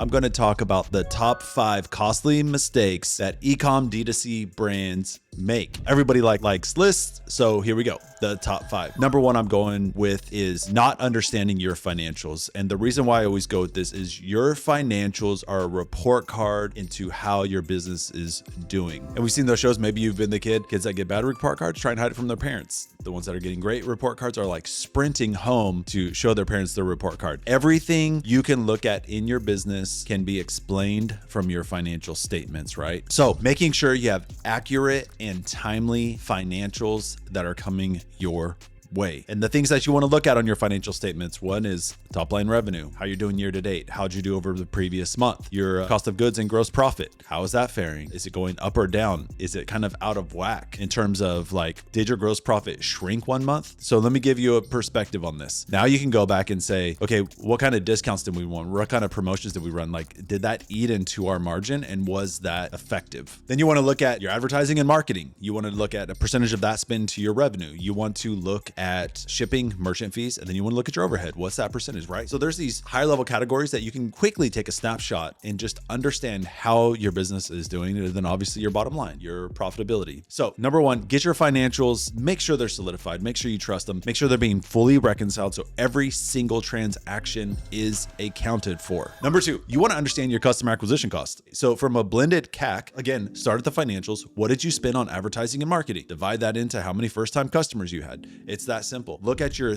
I'm going to talk about the top 5 costly mistakes that e-com D2C brands make. Everybody likes lists, so here we go. The top 5. Number 1 I'm going with is not understanding your financials. And the reason why I always go with this is your financials are a report card into how your business is doing. And we've seen those shows. Maybe you've been the kids that get bad report cards, try and hide it from their parents. The ones that are getting great report cards are like sprinting home to show their parents their report card. Everything you can look at in your business can be explained from your financial statements, right? So making sure you have accurate and timely financials that are coming your way. And the things that you want to look at on your financial statements, one is top line revenue, how you're doing year to date, how'd you do over the previous month, your cost of goods and gross profit, how is that faring? Is it going up or down? Is it kind of out of whack in terms of like, did your gross profit shrink one month? So let me give you a perspective on this. Now you can go back and say, okay, what kind of discounts did we want? What kind of promotions did we run? Like, did that eat into our margin and was that effective? Then you want to look at your advertising and marketing. You want to look at a percentage of that spend to your revenue. You want to look at shipping, merchant fees, and then you want to look at your overhead. What's that percentage, right? So there's these higher level categories that you can quickly take a snapshot and just understand how your business is doing. And then obviously your bottom line, your profitability. So number 1, get your financials, make sure they're solidified, make sure you trust them, make sure they're being fully reconciled so every single transaction is accounted for. Number 2, you want to understand your customer acquisition cost. So from a blended CAC, again, start at the financials. What did you spend on advertising and marketing? Divide that into how many first-time customers you had. It's that simple. Look at your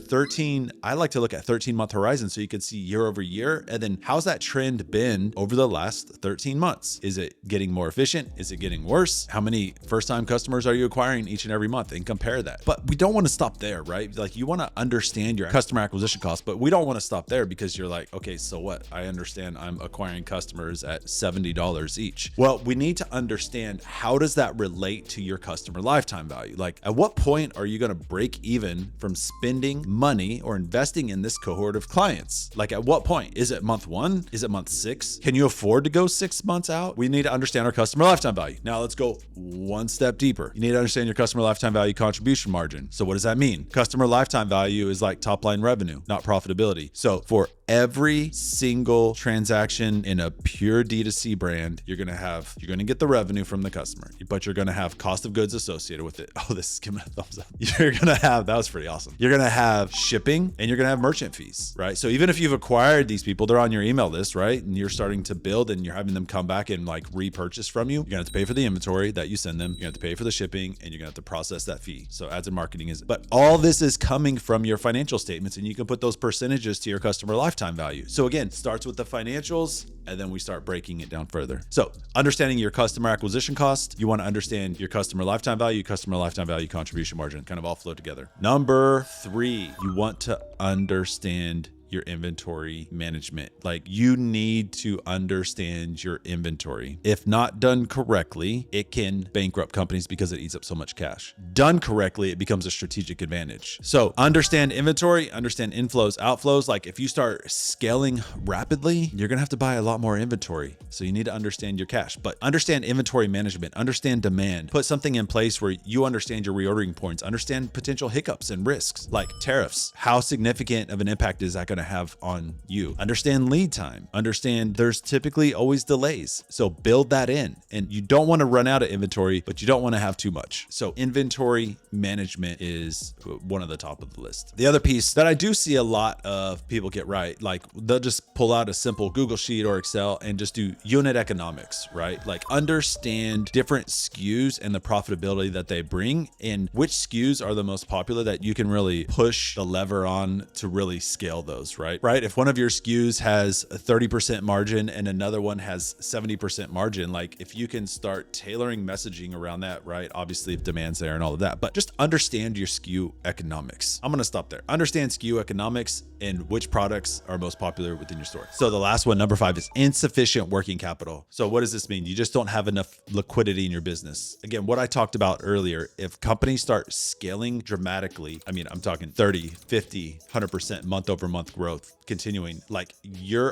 I like to look at 13-month horizon so you can see year over year. And then how's that trend been over the last 13 months? Is it getting more efficient? Is it getting worse? How many first-time customers are you acquiring each and every month? And compare that. But we don't want to stop there, right? Like you want to understand your customer acquisition cost, but we don't want to stop there because you're like, okay, so what? I understand I'm acquiring customers at $70 each. Well, we need to understand how does that relate to your customer lifetime value? Like at what point are you going to break even from spending money or investing in this cohort of clients? Like at what point? Is it month 1? Is it month 6? Can you afford to go 6 months out? We need to understand our customer lifetime value. Now let's go one step deeper. You need to understand your customer lifetime value contribution margin. So what does that mean? Customer lifetime value is like top line revenue, not profitability. So for every single transaction in a pure D2C brand, you're going to get the revenue from the customer, but you're going to have cost of goods associated with it. Oh, this is giving a thumbs up. That was pretty awesome. You're going to have shipping and you're going to have merchant fees, right? So even if you've acquired these people, they're on your email list, right? And you're starting to build and you're having them come back and like repurchase from you. You're going to have to pay for the inventory that you send them. You're going to have to pay for the shipping and you're going to have to process that fee. So ads and marketing but all this is coming from your financial statements and you can put those percentages to your customer lifetime value. So again, starts with the financials and then we start breaking it down further. So understanding your customer acquisition cost, you want to understand your customer lifetime value contribution margin, kind of all flow together. Number 3, you want to understand your inventory management. Like you need to understand your inventory. If not done correctly, it can bankrupt companies because it eats up so much cash. Done correctly, it becomes a strategic advantage. So understand inventory, understand inflows, outflows. Like if you start scaling rapidly, you're going to have to buy a lot more inventory. So you need to understand your cash, but understand inventory management, understand demand, put something in place where you understand your reordering points, understand potential hiccups and risks like tariffs. How significant of an impact is that going to have on you? Understand lead time. Understand there's typically always delays. So build that in. And you don't want to run out of inventory, but you don't want to have too much. So inventory management is one of the top of the list. The other piece that I do see a lot of people get right, like they'll just pull out a simple Google Sheet or Excel and just do unit economics, right? Like understand different SKUs and the profitability that they bring and which SKUs are the most popular that you can really push the lever on to really scale those, right? If one of your SKUs has a 30% margin and another one has 70% margin, like if you can start tailoring messaging around that, right? Obviously if demand's there and all of that, but just understand your SKU economics. I'm going to stop there. Understand SKU economics and which products are most popular within your store. So the last one, number 5, is insufficient working capital. So what does this mean? You just don't have enough liquidity in your business. Again, what I talked about earlier, if companies start scaling dramatically, I mean, I'm talking 30, 50, 100% month over month growth, growth continuing, like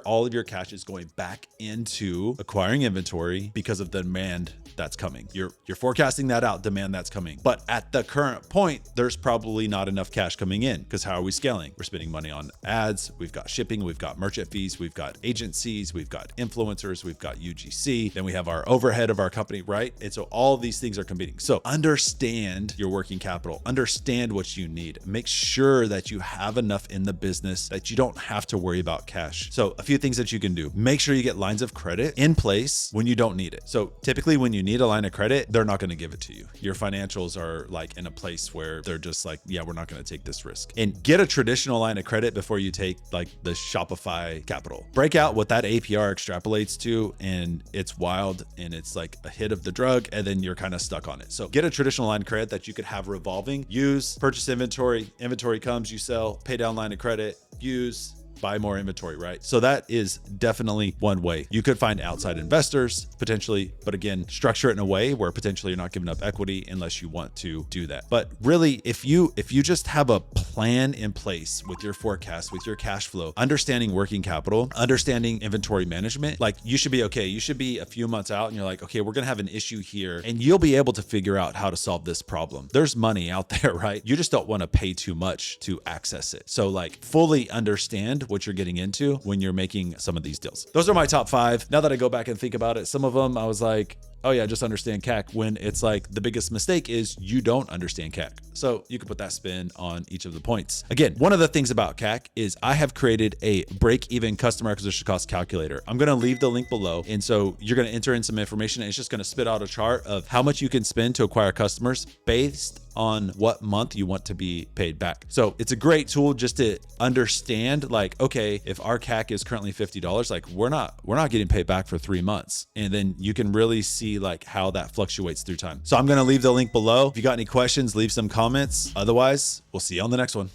all of your cash is going back into acquiring inventory because of the demand that's coming. You're forecasting that out, demand that's coming. But at the current point, there's probably not enough cash coming in, because how are we scaling? We're spending money on ads, we've got shipping, we've got merchant fees, we've got agencies, we've got influencers, we've got UGC, then we have our overhead of our company, right? And so all of these things are competing. So understand your working capital, understand what you need, make sure that you have enough in the business that you don't have to worry about cash. So a few things that you can do: make sure you get lines of credit in place when you don't need it. So typically when you need a line of credit, they're not going to give it to you. Your financials are like in a place where they're just like, yeah, we're not going to take this risk. And get a traditional line of credit before you take like the Shopify capital. Break out what that APR extrapolates to, and it's wild, and it's like a hit of the drug, and then you're kind of stuck on it. So get a traditional line of credit that you could have revolving. Use, purchase inventory comes, you sell, pay down line of credit, use, buy more inventory, right? So that is definitely one way. You could find outside investors potentially, but again, structure it in a way where potentially you're not giving up equity unless you want to do that. But really, if you just have a plan in place with your forecast, with your cash flow, understanding working capital, understanding inventory management, like you should be okay. You should be a few months out and you're like, okay, we're going to have an issue here, and you'll be able to figure out how to solve this problem. There's money out there, right? You just don't want to pay too much to access it. So like fully understand what you're getting into when you're making some of these deals. Those are my top 5. Now that I go back and think about it, some of them I was like, oh yeah, just understand CAC, when it's like the biggest mistake is you don't understand CAC. So you can put that spin on each of the points. Again, one of the things about CAC is I have created a break-even customer acquisition cost calculator. I'm going to leave the link below. And so you're going to enter in some information, and it's just going to spit out a chart of how much you can spend to acquire customers based on what month you want to be paid back. So it's a great tool just to understand, like, okay, if our CAC is currently $50, like we're not getting paid back for 3 months. And then you can really see like how that fluctuates through time. So I'm going to leave the link below. If you got any questions, leave some comments. Otherwise, we'll see you on the next one.